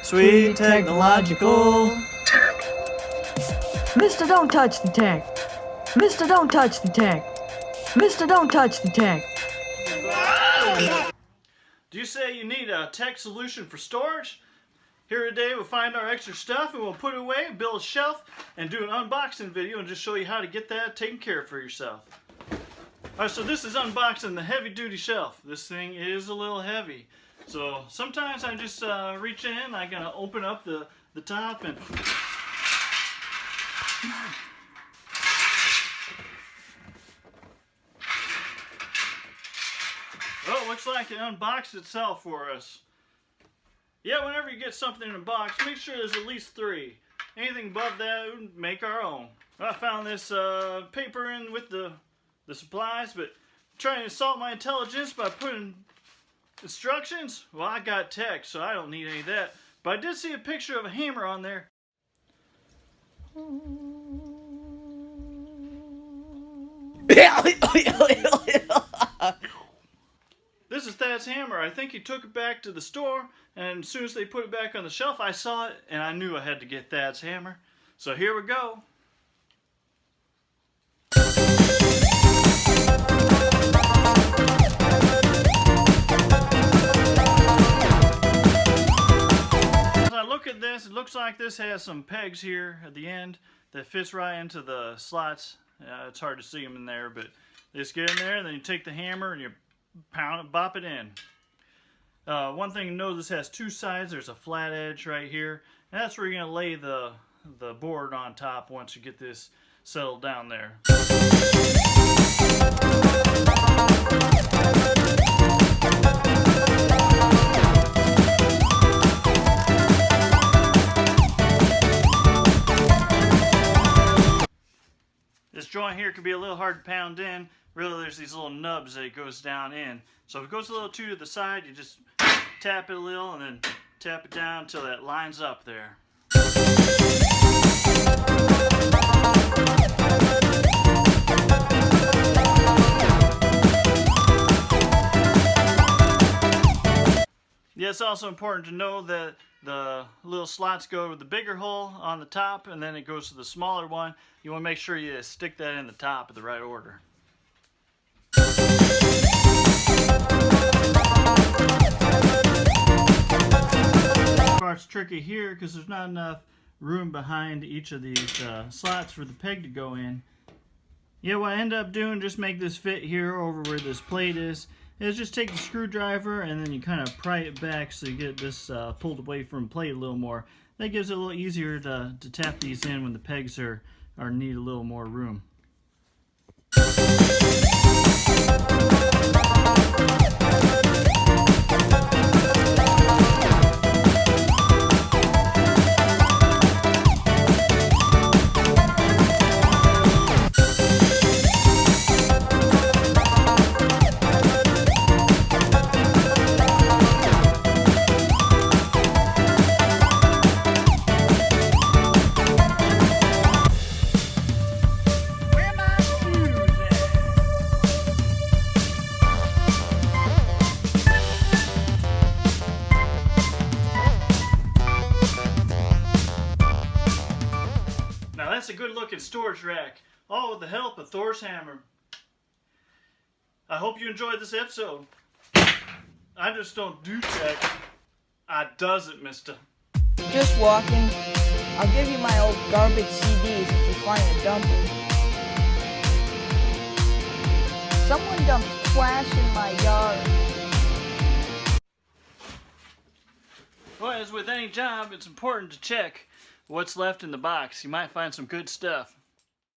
Sweet technological. Mister, don't touch the tech. Mister, don't touch the tech. Mister, don't touch the tech. Do you say you need a tech solution for storage? Here today we'll find our extra stuff and we'll put it away, build a shelf, and do an unboxing video and just show you how to get that taken care of for yourself. Alright, so this is unboxing the heavy duty shelf. This thing is a little heavy. So sometimes I just reach in, I gotta open up the top and well, it looks like it unboxed itself for us. Yeah, whenever you get something in a box, make sure there's at least 3. Anything above that, we make our own. I found this paper in with the supplies, but trying to insult my intelligence by putting instructions? Well, I got tech, so I don't need any of that. But I did see a picture of a hammer on there. This is Thad's hammer. I think he took it back to the store, and as soon as they put it back on the shelf, I saw it, and I knew I had to get Thad's hammer. So here we go. As I look at this, it looks like this has some pegs here at the end that fits right into the slots. It's hard to see them in there, but they just get in there, and then you take the hammer and you pound it, bop it in. One thing to know, this has 2 sides. There's a flat edge right here, and that's where you're going to lay the board on top once you get this settled down there. This joint here can be a little hard to pound in. Really, there's these little nubs that it goes down in. So if it goes a little too to the side, you just tap it a little and then tap it down until that lines up there. Yeah, it's also important to know that the little slots go with the bigger hole on the top, and then it goes to the smaller one. You want to make sure you stick that in the top in the right order. The part's tricky here because there's not enough room behind each of these slots for the peg to go in. Yeah, what I end up doing, just make this fit here over where this plate is just take the screwdriver and then you kind of pry it back so you get this pulled away from the plate a little more. That gives it a little easier to tap these in when the pegs need a little more room. That's a good looking storage rack, all with the help of Thor's hammer. I hope you enjoyed this episode. I just don't do tech. I does it, mister. Just walking. I'll give you my old garbage CDs if you find a dumping. Someone dumped trash in my yard. Well, as with any job, it's important to check what's left in the box. You might find some good stuff.